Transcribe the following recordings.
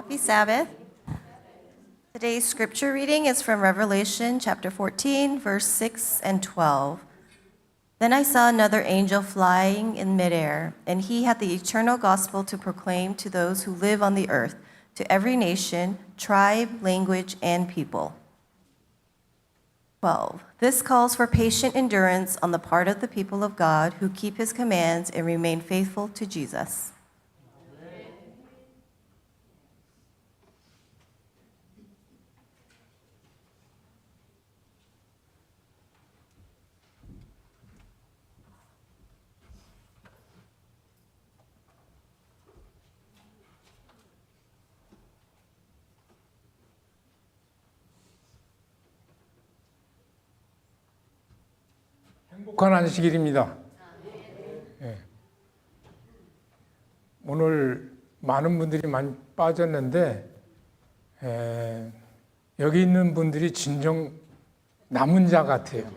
Happy Sabbath. Today's scripture reading is from Revelation chapter 14, verse 6 and 12. Then I saw another angel flying in midair, and he had the eternal gospel to proclaim to those who live on the earth, to every nation, tribe, language, and people. 12. This calls for patient endurance on the part of the people of God who keep his commands and remain faithful to Jesus. 행복한 안식일입니다. 예. 오늘 많은 분들이 많이 빠졌는데 여기 있는 분들이 진정 남은 자 같아요.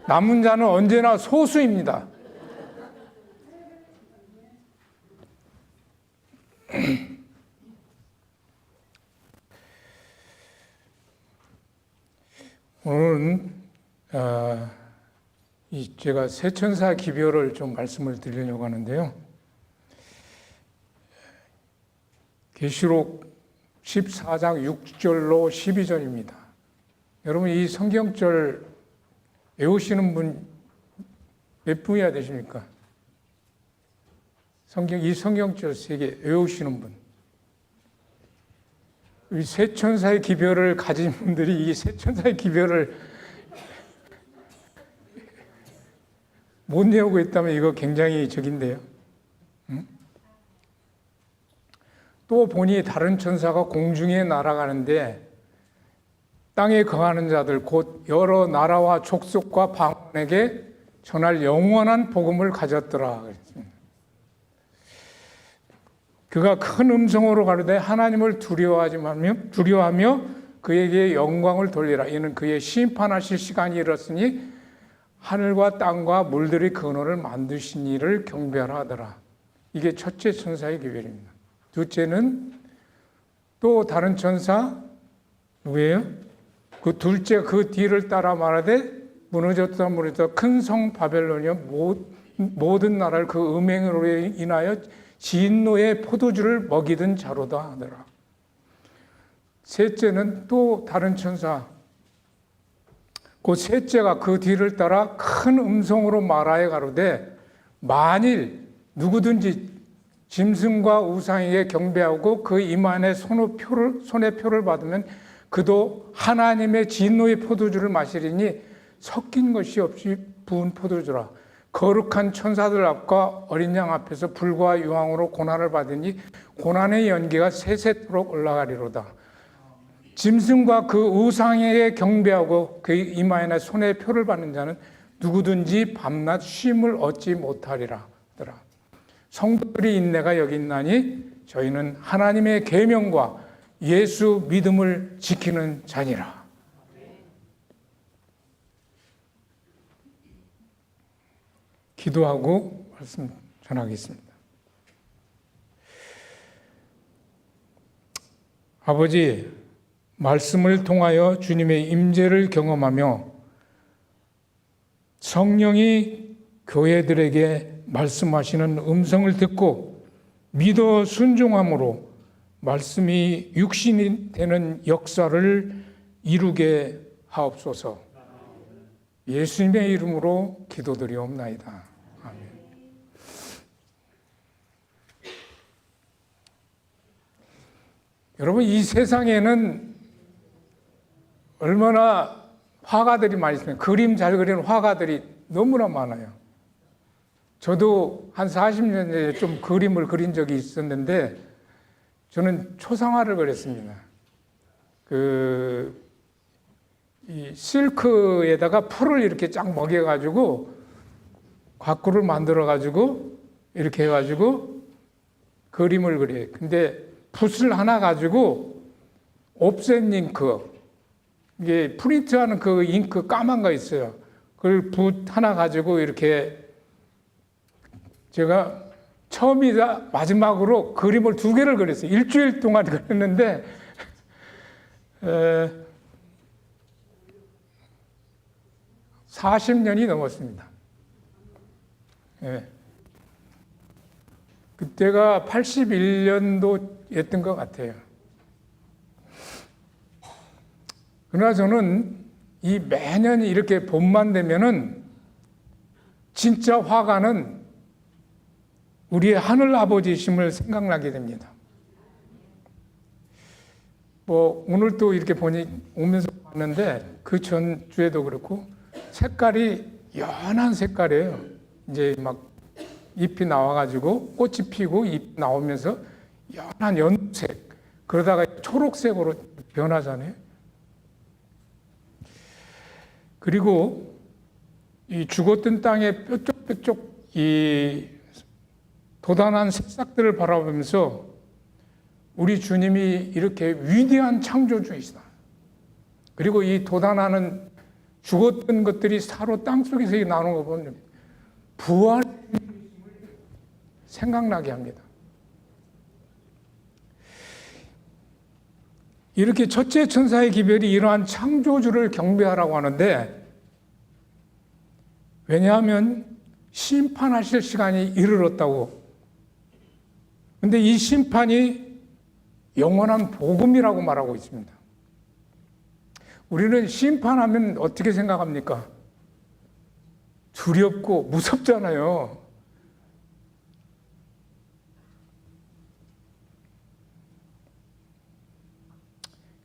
남은 자는 언제나 소수입니다. 오늘은 제가 세천사 기별을 좀 말씀을 드리려고 하는데요. 계시록 14장 6절로 12절입니다. 여러분 이 성경절 외우시는 분 몇 분이야 되십니까? 이 성경절 세 개 외우시는 분. 이 세천사의 기별을 가진 분들이 이 세천사의 기별을 못 외우고 있다면 이거 굉장히 적인데요. 또 보니 다른 천사가 공중에 날아가는데 땅에 거하는 자들 곧 여러 나라와 족속과 방언에게 전할 영원한 복음을 가졌더라 그랬습니다. 그가 큰 음성으로 가로되 하나님을 두려워하며 그에게 영광을 돌리라. 이는 그의 심판하실 시간이 이르렀으니 하늘과 땅과 물들이 근원을 만드신 이를 경배하라 하더라. 이게 첫째 천사의 기별입니다. 둘째는 또 다른 천사 누구예요? 그 둘째 그 뒤를 따라 말하되 무너졌다 큰 성 바벨론이여 모든 나라를 그 음행으로 인하여 진노의 포도주를 먹이던 자로다 하더라. 셋째는 또 다른 천사 그 셋째가 그 뒤를 따라 큰 음성으로 말하여 가로되 만일 누구든지 짐승과 우상에게 경배하고 그 임안에 손의 표를 받으면 그도 하나님의 진노의 포도주를 마시리니 섞인 것이 없이 부은 포도주라. 거룩한 천사들 앞과 어린 양 앞에서 불과 유황으로 고난을 받으니 고난의 연기가 세세토록 올라가리로다. 짐승과 그 우상에게 경배하고 그 이마에나 손에 표를 받는 자는 누구든지 밤낮 쉼을 얻지 못하리라. 성도들이 인내가 여기 있나니 저희는 하나님의 계명과 예수 믿음을 지키는 자니라. 기도하고 말씀 전하겠습니다. 아버지, 말씀을 통하여 주님의 임재를 경험하며 성령이 교회들에게 말씀하시는 음성을 듣고 믿어 순종함으로 말씀이 육신이 되는 역사를 이루게 하옵소서. 예수님의 이름으로 기도드리옵나이다. 아멘. 여러분 이 세상에는 얼마나 화가들이 많이 있습니까? 그림 잘 그리는 화가들이 너무나 많아요. 저도 한 40년 전에 좀 그림을 그린 적이 있었는데 저는 초상화를 그렸습니다. 이 실크에다가 풀을 이렇게 쫙 먹여가지고 가꾸를 만들어가지고 이렇게 해가지고 그림을 그려요. 근데 붓을 하나 가지고 옵셋 잉크, 이게 프린트하는 그 잉크 까만 거 있어요. 그걸 붓 하나 가지고 이렇게 제가 처음이자 마지막으로 그림을 2개를 그렸어요. 일주일 동안 그렸는데 40년이 넘었습니다. 예. 그때가 81년도였던 것 같아요. 그러나 저는 이 매년 이렇게 봄만 되면은 진짜 화가는 우리의 하늘 아버지심을 생각나게 됩니다. 오늘 또 이렇게 오면서 봤는데 그 전주에도 그렇고 색깔이 연한 색깔이에요. 이제 막 잎이 나와가지고 꽃이 피고 잎 나오면서 연한 연색, 그러다가 초록색으로 변하잖아요. 그리고 이 죽었던 땅의 뾰족뾰족 이 도단한 새싹들을 바라보면서 우리 주님이 이렇게 위대한 창조주이시다. 그리고 이 도단하는 죽었던 것들이 사로 땅속에서 나오는 거 보면 부활 생각나게 합니다. 이렇게 첫째 천사의 기별이 이러한 창조주를 경배하라고 하는데, 왜냐하면 심판하실 시간이 이르렀다고. 근데 이 심판이 영원한 복음이라고 말하고 있습니다. 우리는 심판하면 어떻게 생각합니까? 두렵고 무섭잖아요.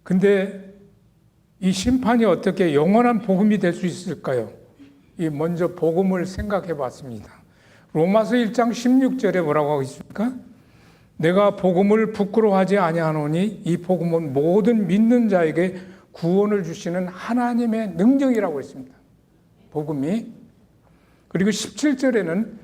근데 이 심판이 어떻게 영원한 복음이 될 수 있을까요? 먼저 복음을 생각해 봤습니다. 로마서 1장 16절에 뭐라고 하고 있습니까? 내가 복음을 부끄러워하지 아니하노니 이 복음은 모든 믿는 자에게 구원을 주시는 하나님의 능력이라고 했습니다. 복음이. 그리고 17절에는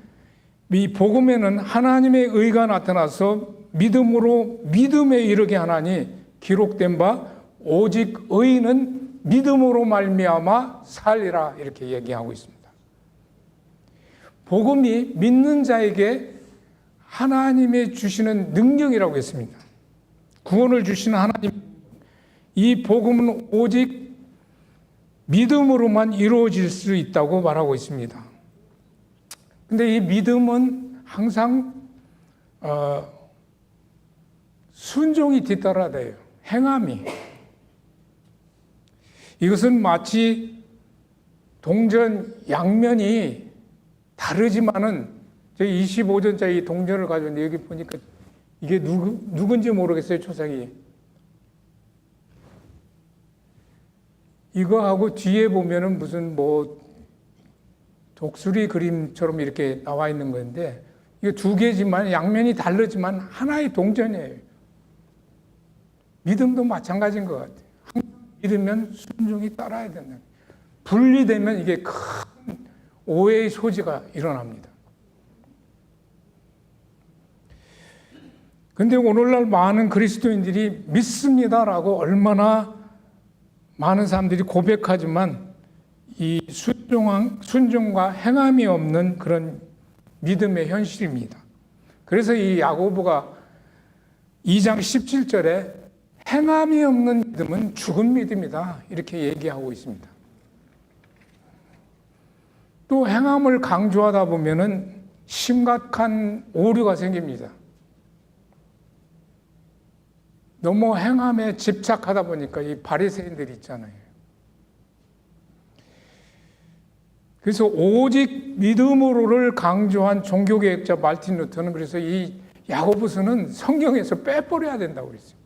이 복음에는 하나님의 의가 나타나서 믿음으로 믿음에 이르게 하나니 기록된 바 오직 의인은 믿음으로 말미암아 살리라, 이렇게 얘기하고 있습니다. 복음이 믿는 자에게 하나님의 주시는 능력이라고 했습니다. 구원을 주시는 하나님. 이 복음은 오직 믿음으로만 이루어질 수 있다고 말하고 있습니다. 근데 이 믿음은 항상 순종이 뒤따라야 돼요. 행함이. 이것은 마치 동전 양면이 다르지만은, 저희 25전짜리 동전을 가져왔는데 여기 보니까 이게 누군지 모르겠어요, 초상이. 이거하고 뒤에 보면은 무슨 독수리 그림처럼 이렇게 나와 있는 건데, 이게 2개지만 양면이 다르지만 하나의 동전이에요. 믿음도 마찬가지인 것 같아요. 항상 믿으면 순종이 따라야 된다. 분리되면 이게 큰 오해의 소지가 일어납니다. 근데 오늘날 많은 그리스도인들이 믿습니다라고 얼마나 많은 사람들이 고백하지만 이 순종과 행함이 없는 그런 믿음의 현실입니다. 그래서 이 야고보가 2장 17절에 행함이 없는 믿음은 죽은 믿음이다, 이렇게 얘기하고 있습니다. 또 행함을 강조하다 보면은 심각한 오류가 생깁니다. 너무 행함에 집착하다 보니까 이 바리새인들이 있잖아요. 그래서 오직 믿음으로를 강조한 종교개혁자 말틴 루터는 그래서 이 야고보서는 성경에서 빼버려야 된다고 그랬어요.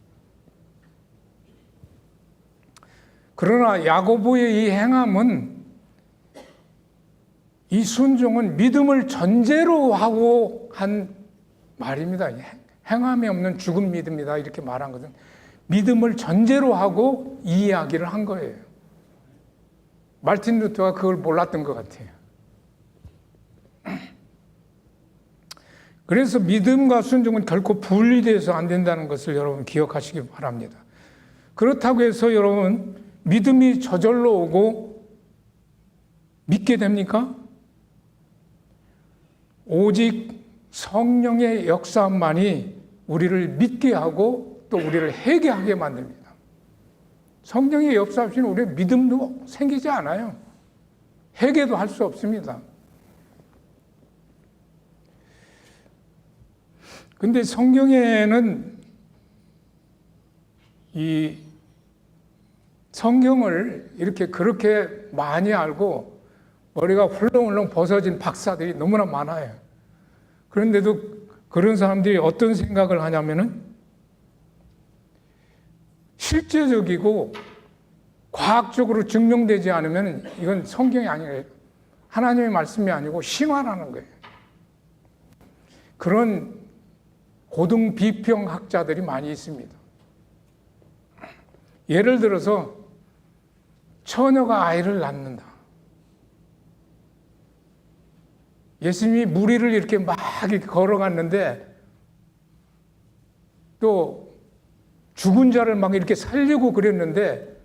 그러나 야고보의 이 행함은, 이 순종은 믿음을 전제로 하고 한 말입니다. 행함이 없는 죽은 믿음이다, 이렇게 말한 것은 믿음을 전제로 하고 이 이야기를 한 거예요. 말틴 루터가 그걸 몰랐던 것 같아요. 그래서 믿음과 순종은 결코 분리돼서 안 된다는 것을 여러분 기억하시기 바랍니다. 그렇다고 해서 여러분 믿음이 저절로 오고 믿게 됩니까? 오직 성령의 역사만이 우리를 믿게 하고 또 우리를 회개하게 만듭니다. 성령의 역사 없이는 우리의 믿음도 생기지 않아요. 회개도 할 수 없습니다. 근데 성경에는 이 성경을 이렇게 그렇게 많이 알고 머리가 훌렁훌렁 벗어진 박사들이 너무나 많아요. 그런데도 그런 사람들이 어떤 생각을 하냐면은 실제적이고 과학적으로 증명되지 않으면 이건 성경이 아니에요. 하나님의 말씀이 아니고 신화라는 거예요. 그런 고등 비평학자들이 많이 있습니다. 예를 들어서 처녀가 아이를 낳는다. 예수님이 무리를 이렇게 막 걸어갔는데 또 죽은 자를 막 이렇게 살리고 그랬는데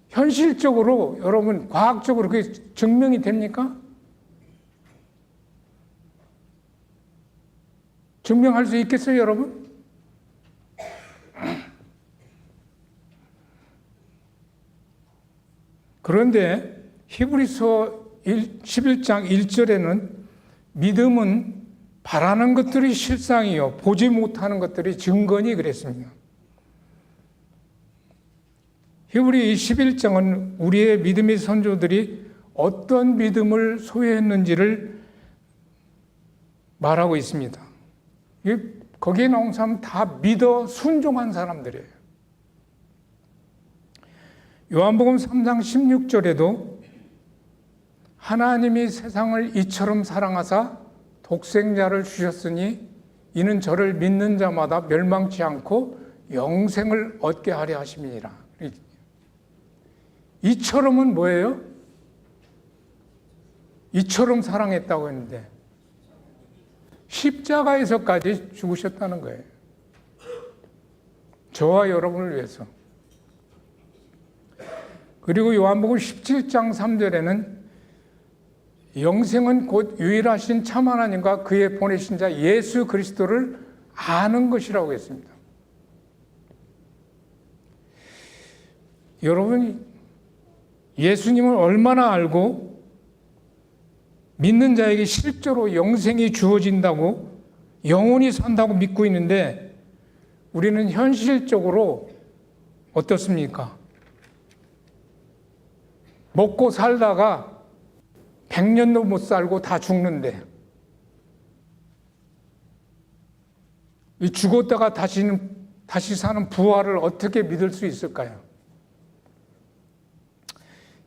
현실적으로 여러분 과학적으로 그게 증명이 됩니까? 증명할 수 있겠어요, 여러분? 그런데 히브리서 11장 1절에는 믿음은 바라는 것들이 실상이요 보지 못하는 것들이 증거니 그랬습니다. 히브리 11장은 우리의 믿음의 선조들이 어떤 믿음을 소유했는지를 말하고 있습니다. 거기에 나온 사람은 다 믿어 순종한 사람들이에요. 요한복음 3장 16절에도 하나님이 세상을 이처럼 사랑하사 독생자를 주셨으니 이는 저를 믿는 자마다 멸망치 않고 영생을 얻게 하려 하심이니라. 이처럼은 뭐예요? 이처럼 사랑했다고 했는데 십자가에서까지 죽으셨다는 거예요. 저와 여러분을 위해서. 그리고 요한복음 17장 3절에는 영생은 곧 유일하신 참 하나님과 그의 보내신 자 예수 그리스도를 아는 것이라고 했습니다. 여러분이 예수님을 얼마나 알고 믿는 자에게 실제로 영생이 주어진다고 영원히 산다고 믿고 있는데 우리는 현실적으로 어떻습니까? 먹고 살다가 100년도 못 살고 다 죽는데 이 죽었다가 다시 사는 부활을 어떻게 믿을 수 있을까요?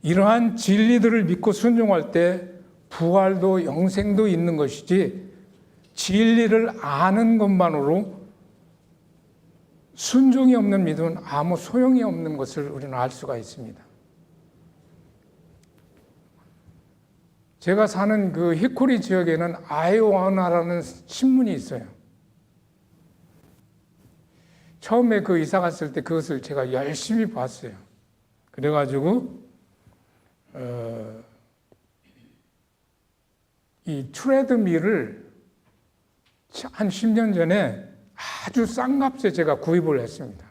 이러한 진리들을 믿고 순종할 때 부활도 영생도 있는 것이지 진리를 아는 것만으로 순종이 없는 믿음은 아무 소용이 없는 것을 우리는 알 수가 있습니다. 제가 사는 그 히코리 지역에는 아이오와나라는 신문이 있어요. 처음에 그 이사 갔을 때 그것을 제가 열심히 봤어요. 그래가지고 이 트레드밀을 한 10년 전에 아주 싼 값에 제가 구입을 했습니다.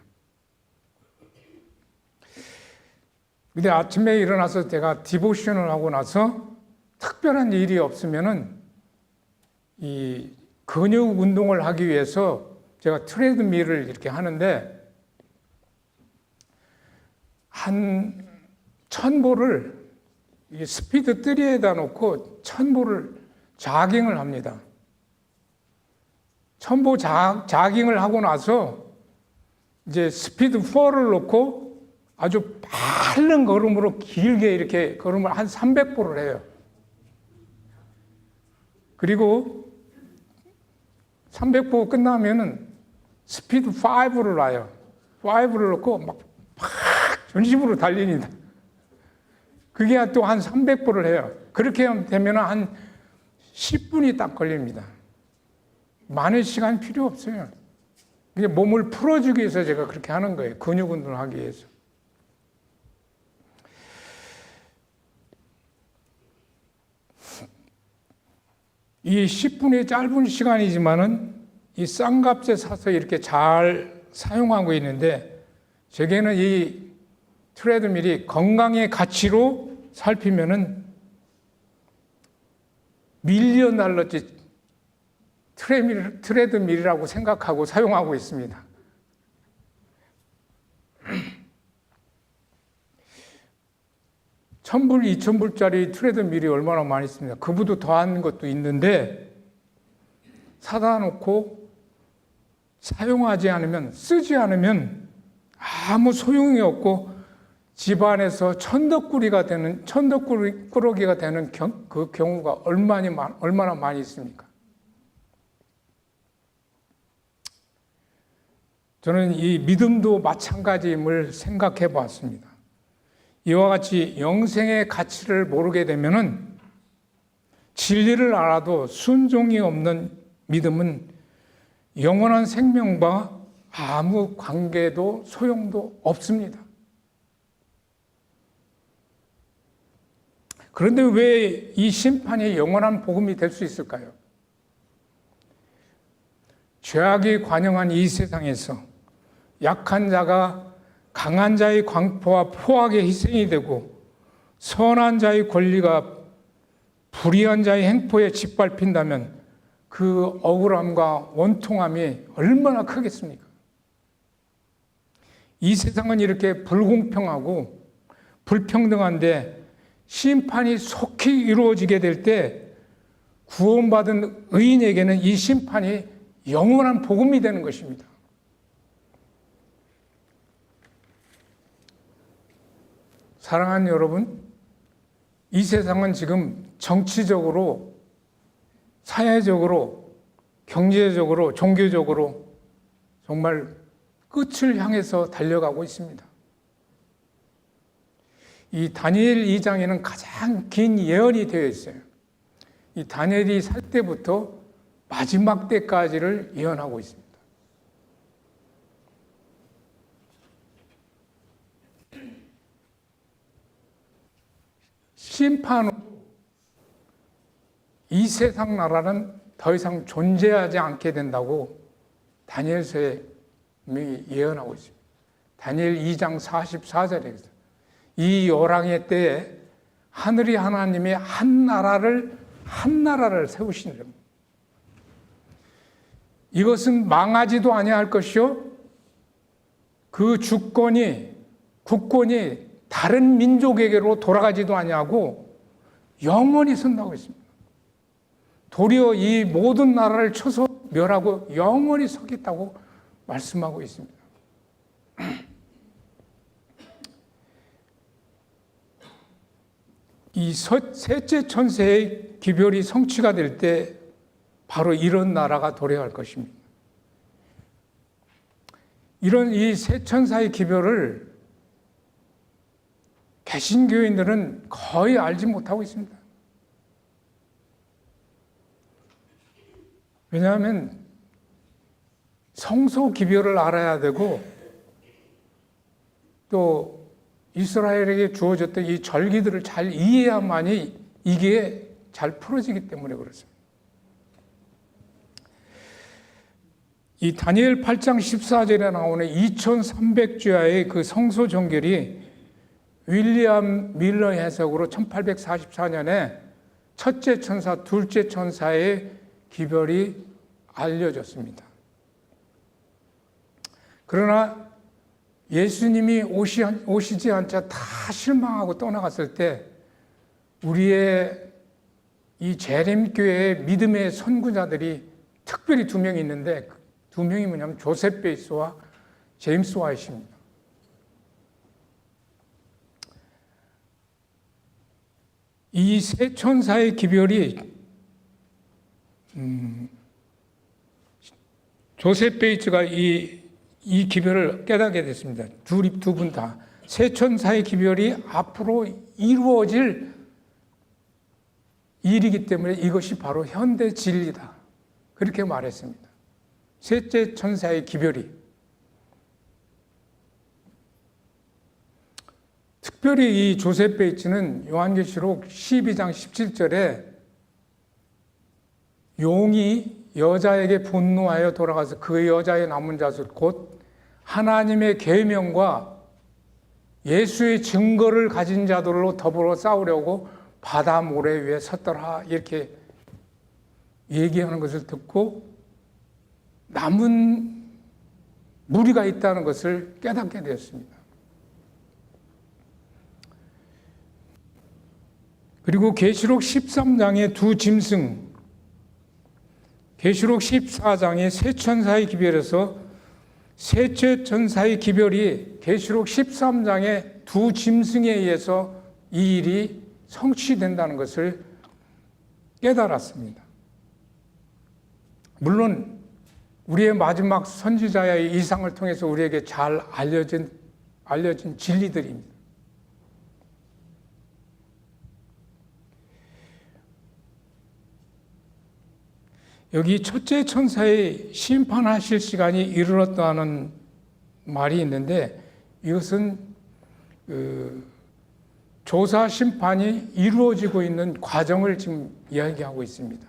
근데 아침에 일어나서 제가 디보션을 하고 나서 특별한 일이 없으면은 이 근육 운동을 하기 위해서 제가 트레드밀을 이렇게 하는데 한 1000보를 스피드 3에다 놓고 1000보를 자깅을 합니다. 1000보 자깅을 하고 나서 이제 스피드 4를 놓고 아주 빠른 걸음으로 길게 이렇게 걸음을 한 300보를 해요. 그리고 300보 끝나면은 스피드 5를 놔요. 5를 놓고 막 전심으로 달립니다. 그게 또 한 300보를 해요. 그렇게 되면 한 10분이 딱 걸립니다. 많은 시간이 필요 없어요. 그냥 몸을 풀어주기 위해서 제가 그렇게 하는 거예요. 근육 운동을 하기 위해서. 이 10분의 짧은 시간이지만은 이 싼 값에 사서 이렇게 잘 사용하고 있는데, 제게는 이 트레드밀이 건강의 가치로 살피면은 밀리언 달러치 트레드밀이라고 생각하고 사용하고 있습니다. $1,000, $2,000짜리 트레드밀이 얼마나 많이 있습니다. 그보다 더한 것도 있는데 사다 놓고 사용하지 않으면, 쓰지 않으면 아무 소용이 없고 집안에서 천덕꾸러기가 되는 그 경우가 얼마나 많이 있습니까? 저는 이 믿음도 마찬가지임을 생각해 보았습니다. 이와 같이 영생의 가치를 모르게 되면은 진리를 알아도 순종이 없는 믿음은 영원한 생명과 아무 관계도 소용도 없습니다. 그런데 왜 이 심판이 영원한 복음이 될 수 있을까요? 죄악이 관영한 이 세상에서 약한 자가 강한 자의 광포와 포악의 희생이 되고, 선한 자의 권리가 불의한 자의 행포에 짓밟힌다면 그 억울함과 원통함이 얼마나 크겠습니까? 이 세상은 이렇게 불공평하고 불평등한데, 심판이 속히 이루어지게 될 때 구원받은 의인에게는 이 심판이 영원한 복음이 되는 것입니다. 사랑하는 여러분, 이 세상은 지금 정치적으로, 사회적으로, 경제적으로, 종교적으로 정말 끝을 향해서 달려가고 있습니다. 이 다니엘 2장에는 가장 긴 예언이 되어 있어요. 이 다니엘이 살 때부터 마지막 때까지를 예언하고 있습니다. 심판 후 이 세상 나라는 더 이상 존재하지 않게 된다고 다니엘서에 예언하고 있습니다. 다니엘 2장 44절에 이 열왕의 때에 하늘이 하나님이 한 나라를 세우시니라. 이것은 망하지도 아니할 것이요, 그 국권이 다른 민족에게로 돌아가지도 아니하고 영원히 선다고 했습니다. 도리어 이 모든 나라를 쳐서 멸하고 영원히 서겠다고 말씀하고 있습니다. 이 셋째 천사의 기별이 성취가 될 때 바로 이런 나라가 도래할 것입니다. 이런 이 세 천사의 기별을 개신교인들은 거의 알지 못하고 있습니다. 왜냐하면 성소 기별을 알아야 되고, 또 이스라엘에게 주어졌던 이 절기들을 잘 이해해야만이 이게 잘 풀어지기 때문에 그렇습니다. 이 다니엘 8장 14절에 나오는 2300주야의 그 성소 정결이 윌리엄 밀러 해석으로 1844년에 첫째 천사, 둘째 천사의 기별이 알려졌습니다. 그러나 예수님이 오시지 않자 다 실망하고 떠나갔을 때 우리의 이 재림교회의 믿음의 선구자들이 특별히 두 명이 있는데, 두 명이 뭐냐면 조셉 베이스와 제임스 와이트입니다. 이 세 천사의 기별이 조셉 베이츠가 이 기별을 깨닫게 됐습니다. 두 분 다. 세 천사의 기별이 앞으로 이루어질 일이기 때문에 이것이 바로 현대 진리다. 그렇게 말했습니다. 셋째 천사의 기별이. 특별히 이 조셉 베이츠는 요한계시록 12장 17절에 용이 여자에게 분노하여 돌아가서 그 여자의 남은 자손 곧 하나님의 계명과 예수의 증거를 가진 자들로 더불어 싸우려고 바다 모래 위에 섰더라 이렇게 얘기하는 것을 듣고 남은 무리가 있다는 것을 깨닫게 되었습니다. 그리고 계시록 13장의 두 짐승, 계시록 14장의 세 천사의 기별에서 셋째 천사의 기별이 계시록 13장의 두 짐승에 의해서 이 일이 성취된다는 것을 깨달았습니다. 물론 우리의 마지막 선지자의 이상을 통해서 우리에게 잘 알려진 진리들입니다. 여기 첫째 천사의 심판하실 시간이 이르렀다는 말이 있는데 이것은 조사 심판이 이루어지고 있는 과정을 지금 이야기하고 있습니다.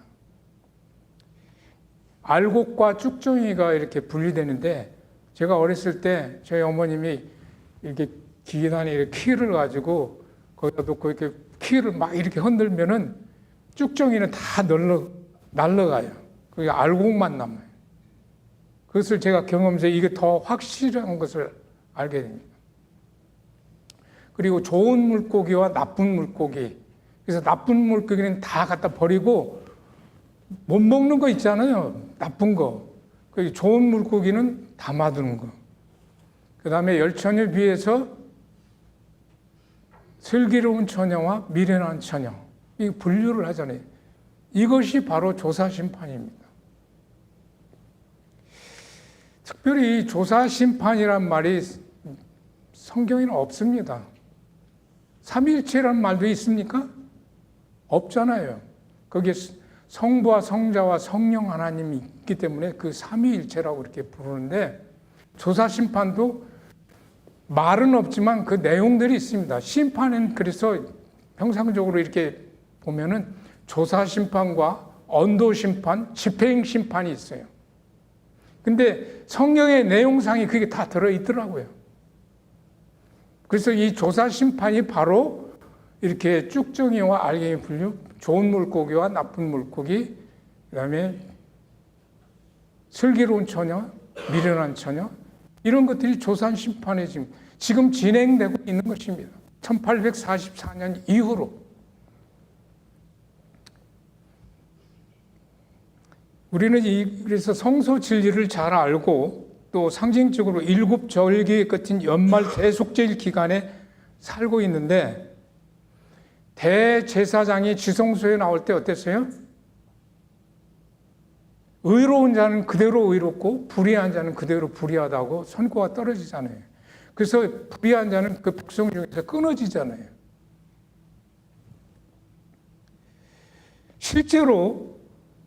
알곡과 쭉정이가 이렇게 분리되는데 제가 어렸을 때 저희 어머님이 이렇게 기계단에 이렇게 키를 가지고 거기다 놓고 이렇게 키를 막 이렇게 흔들면은 쭉정이는 다 날라가요. 그게 알곡만 남아요. 그것을 제가 경험해서 이게 더 확실한 것을 알게 됩니다. 그리고 좋은 물고기와 나쁜 물고기. 그래서 나쁜 물고기는 다 갖다 버리고 못 먹는 거 있잖아요. 나쁜 거. 그 좋은 물고기는 담아두는 거. 그 다음에 열처녀에 비해서 슬기로운 처녀와 미련한 처녀. 이 분류를 하잖아요. 이것이 바로 조사 심판입니다. 특별히 조사 심판이란 말이 성경에는 없습니다. 삼위일체라는 말도 있습니까? 없잖아요. 거기에 성부와 성자와 성령 하나님이 있기 때문에 그 삼위일체라고 이렇게 부르는데 조사 심판도 말은 없지만 그 내용들이 있습니다. 심판은 그래서 평상적으로 이렇게 보면은 조사 심판과 언도 심판, 집행 심판이 있어요. 근데 성경의 내용상이 그게 다 들어있더라고요. 그래서 이 조사 심판이 바로 이렇게 쭉정이와 알갱이 분류, 좋은 물고기와 나쁜 물고기, 그 다음에 슬기로운 처녀, 미련한 처녀, 이런 것들이 조사 심판에 지금 진행되고 있는 것입니다. 1844년 이후로. 우리는 그래서 성소 진리를 잘 알고 또 상징적으로 일곱 절기의 끝인 연말 대속제일 기간에 살고 있는데 대제사장이 지성소에 나올 때 어땠어요? 의로운 자는 그대로 의롭고 불의한 자는 그대로 불의하다고 선고가 떨어지잖아요. 그래서 불의한 자는 그 백성 중에서 끊어지잖아요. 실제로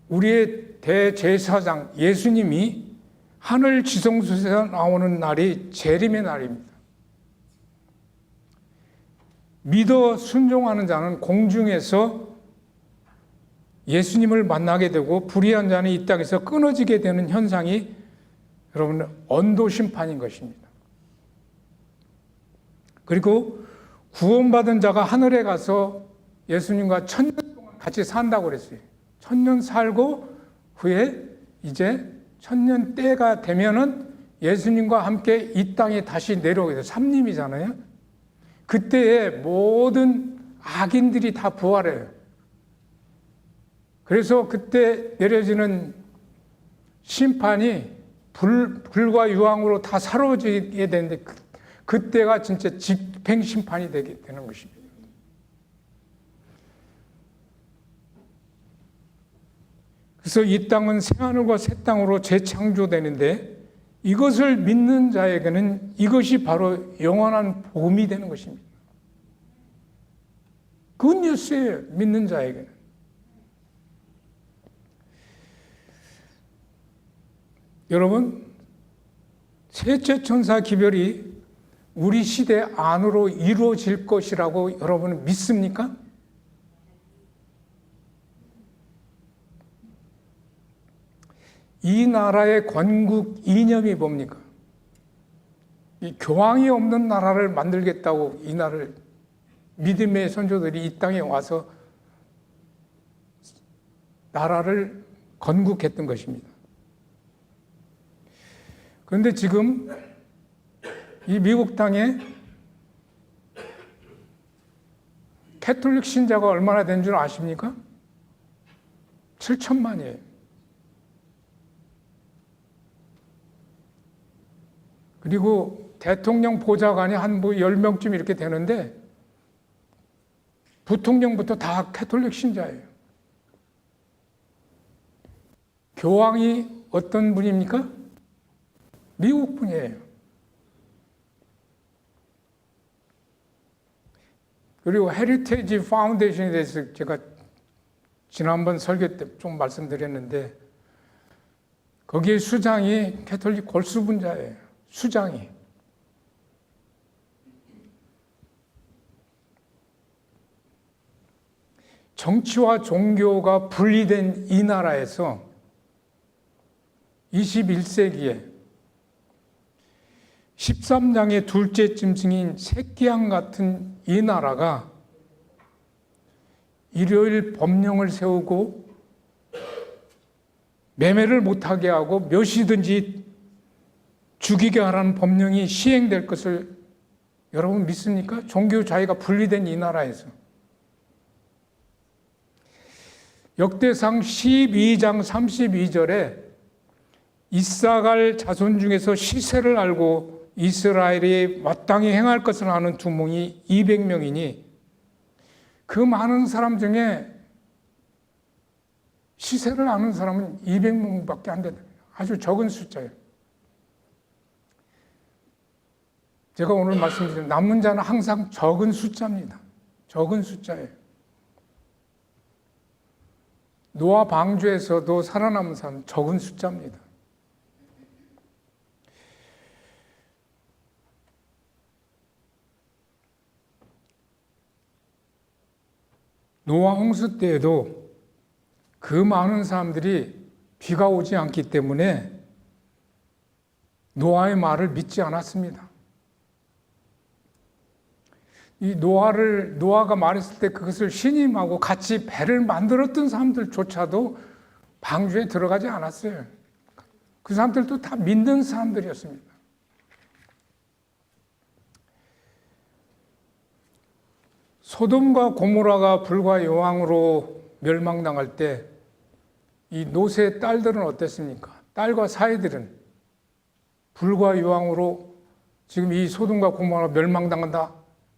우리의 대제사장 예수님이 하늘 지성소에서 나오는 날이 재림의 날입니다. 믿어 순종하는 자는 공중에서 예수님을 만나게 되고 불의한 자는 이 땅에서 끊어지게 되는 현상이 여러분 언도 심판인 것입니다. 그리고 구원받은 자가 하늘에 가서 예수님과 1000년 동안 같이 산다고 그랬어요. 1000년 살고 후에 이제 1000년 때가 되면은 예수님과 함께 이 땅에 다시 내려오게 돼요. 삼림이잖아요. 그때에 모든 악인들이 다 부활해요. 그래서 그때 내려지는 심판이 불과 유황으로 다 사라지게 되는데 그때가 진짜 집행 심판이 되게 되는 것입니다. 그래서 이 땅은 새하늘과 새 땅으로 재창조되는데 이것을 믿는 자에게는 이것이 바로 영원한 복음이 되는 것입니다. 굿뉴스예요. 믿는 자에게는. 여러분, 셋째 천사 기별이 우리 시대 안으로 이루어질 것이라고 여러분은 믿습니까? 이 나라의 건국 이념이 뭡니까? 이 교황이 없는 나라를 만들겠다고 이 나라를 믿음의 선조들이 이 땅에 와서 나라를 건국했던 것입니다. 그런데 지금 이 미국 땅에 캐톨릭 신자가 얼마나 된 줄 아십니까? 7천만이에요. 그리고 대통령 보좌관이 한 10명쯤 이렇게 되는데 부통령부터 다 캐톨릭 신자예요. 교황이 어떤 분입니까? 미국 분이에요. 그리고 헤리테이지 파운데이션에 대해서 제가 지난번 설교 때 좀 말씀드렸는데 거기에 수장이 캐톨릭 골수분자예요. 수장이. 정치와 종교가 분리된 이 나라에서 21세기에 13장의 둘째 짐승인 새끼양 같은 이 나라가 일요일 법령을 세우고 매매를 못하게 하고 몇이든지 죽이게 하라는 법령이 시행될 것을 여러분 믿습니까? 종교 자유가 분리된 이 나라에서. 역대상 12장 32절에 이사갈 자손 중에서 시세를 알고 이스라엘이 마땅히 행할 것을 아는 두목이 200명이니 그 많은 사람 중에 시세를 아는 사람은 200명밖에 안 된다. 아주 적은 숫자예요. 제가 오늘 말씀드린 남은 자는 항상 적은 숫자입니다. 적은 숫자예요. 노아 방주에서도 살아남은 사람은 적은 숫자입니다. 노아 홍수 때에도 그 많은 사람들이 비가 오지 않기 때문에 노아의 말을 믿지 않았습니다. 이 노아가 말했을 때 그것을 신임하고 같이 배를 만들었던 사람들조차도 방주에 들어가지 않았어요. 그 사람들도 다 믿는 사람들이었습니다. 소돔과 고모라가 불과 여왕으로 멸망당할 때 이 롯의 딸들은 어땠습니까? 딸과 사이들은 불과 여왕으로 지금 이 소돔과 고모라가 멸망당한다.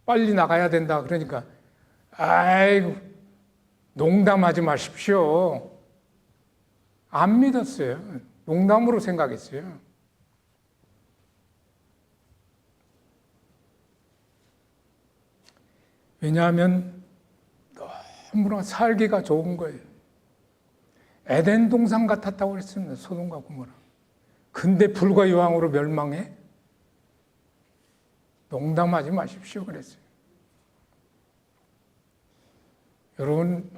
빨리 나가야 된다. 그러니까 아이고 농담하지 마십시오. 안 믿었어요. 농담으로 생각했어요. 왜냐하면 너무나 살기가 좋은 거예요. 에덴 동산 같았다고 그랬습니다. 소돔과 고모라. 근데 불과 여왕으로 멸망해? 농담하지 마십시오. 그랬어요. 여러분,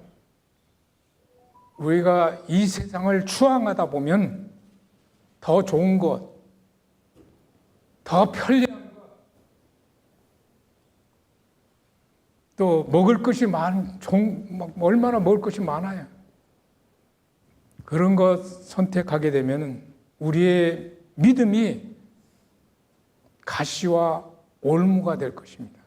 우리가 이 세상을 추앙하다 보면 더 좋은 것, 더 편리한 것, 또 먹을 것이 얼마나 먹을 것이 많아요. 그런 것 선택하게 되면 우리의 믿음이 가시와 올무가 될 것입니다.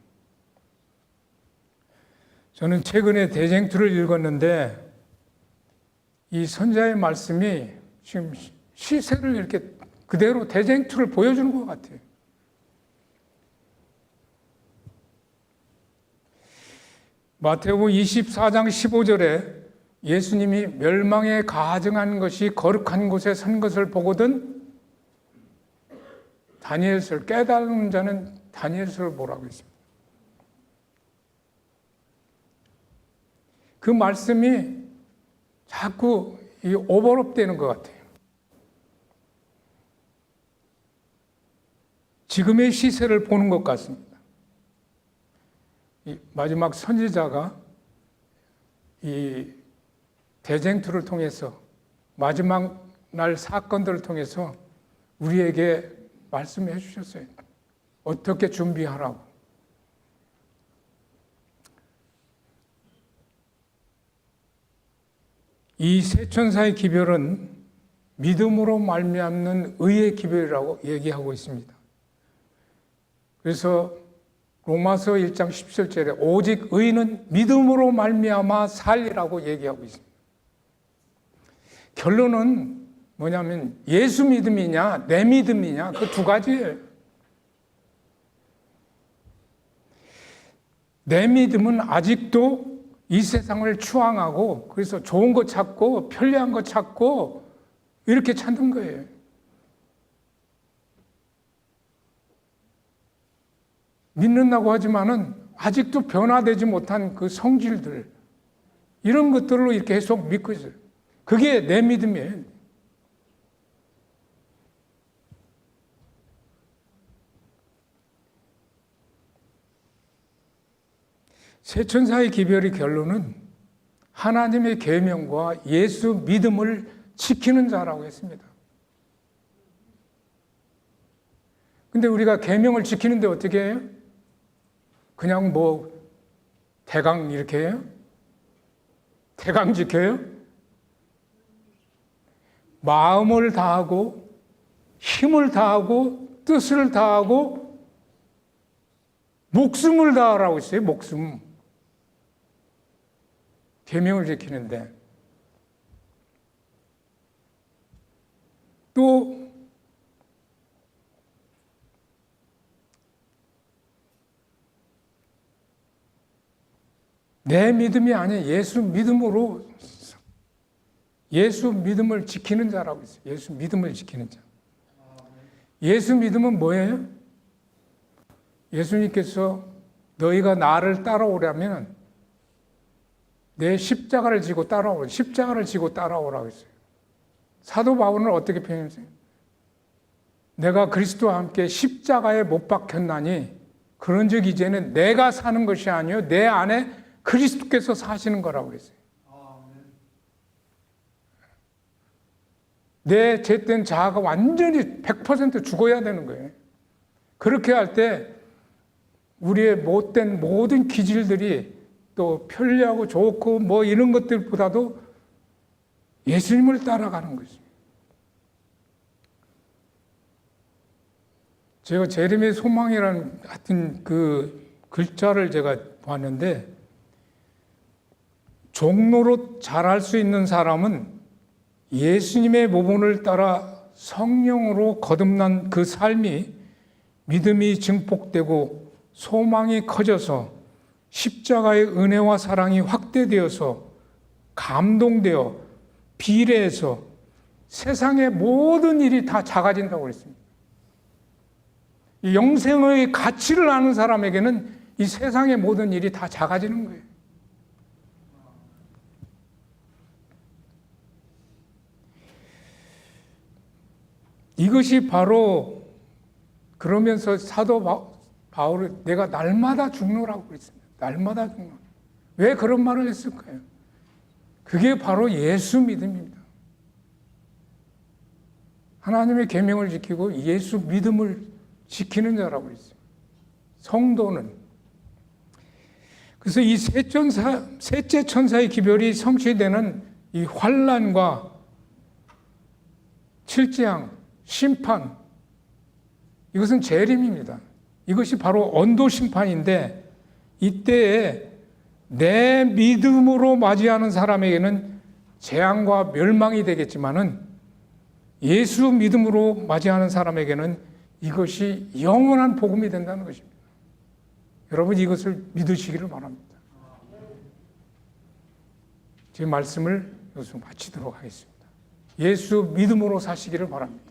저는 최근에 대쟁투를 읽었는데 이 선자의 말씀이 지금 시세를 이렇게 그대로 대쟁투를 보여주는 것 같아요. 마태복음 24장 15절에 예수님이 멸망에 가증한 것이 거룩한 곳에 선 것을 보거든 다니엘서를 깨달은 자는 다니엘서를 보라고 했습니다. 그 말씀이 자꾸 오버랩되는 것 같아요. 지금의 시세를 보는 것 같습니다. 이 마지막 선지자가 이 대쟁투를 통해서 마지막 날 사건들을 통해서 우리에게 말씀해 주셨어요. 어떻게 준비하라고. 이 세 천사의 기별은 믿음으로 말미암는 의의 기별이라고 얘기하고 있습니다. 그래서 로마서 1장 17절에 오직 의인은 믿음으로 말미암아 살리라고 얘기하고 있습니다. 결론은 뭐냐면 예수 믿음이냐 내 믿음이냐 그 두 가지예요. 내 믿음은 아직도 이 세상을 추앙하고 그래서 좋은 거 찾고 편리한 거 찾고 이렇게 찾는 거예요. 믿는다고 하지만은 아직도 변화되지 못한 그 성질들 이런 것들로 이렇게 계속 믿고 있어요. 그게 내 믿음이에요. 세 천사의 기별의 결론은 하나님의 계명과 예수 믿음을 지키는 자라고 했습니다. 근데 우리가 계명을 지키는데 어떻게 해요? 그냥 뭐 대강 이렇게 해요? 대강 지켜요? 마음을 다하고 힘을 다하고 뜻을 다하고 목숨을 다하라고 했어요. 목숨. 계명을 지키는데 또 내 믿음이 아니라 예수 믿음으로 예수 믿음을 지키는 자라고 있어요. 예수 믿음을 지키는 자. 예수 믿음은 뭐예요? 예수님께서 너희가 나를 따라오려면 내 십자가를 지고 따라오라. 십자가를 지고 따라오라고 했어요. 사도 바울은 어떻게 표현했어요? 내가 그리스도와 함께 십자가에 못 박혔나니 그런즉 이제는 내가 사는 것이 아니요 내 안에 그리스도께서 사시는 거라고 했어요. 내 죄된 자아가 완전히 100% 죽어야 되는 거예요. 그렇게 할 때 우리의 못된 모든 기질들이 또 편리하고 좋고 뭐 이런 것들보다도 예수님을 따라가는 것입니다. 제가 제림의 소망이라는 같은 그 글자를 제가 봤는데 종로로 자랄 수 있는 사람은 예수님의 모본을 따라 성령으로 거듭난 그 삶이 믿음이 증폭되고 소망이 커져서 십자가의 은혜와 사랑이 확대되어서 감동되어 비례해서 세상의 모든 일이 다 작아진다고 그랬습니다. 이 영생의 가치를 아는 사람에게는 이 세상의 모든 일이 다 작아지는 거예요. 이것이 바로 그러면서 사도 바울은 내가 날마다 죽노라고 그랬습니다. 날마다 죽노. 왜 그런 말을 했을까요? 그게 바로 예수 믿음입니다. 하나님의 계명을 지키고 예수 믿음을 지키는 자라고 그랬어요. 성도는. 그래서 이 셋째 천사의 기별이 성취되는 이 환난과 칠재앙, 심판, 이것은 재림입니다. 이것이 바로 언도 심판인데 이때에 내 믿음으로 맞이하는 사람에게는 재앙과 멸망이 되겠지만은 예수 믿음으로 맞이하는 사람에게는 이것이 영원한 복음이 된다는 것입니다. 여러분 이것을 믿으시기를 바랍니다. 제 말씀을 여기서 마치도록 하겠습니다. 예수 믿음으로 사시기를 바랍니다.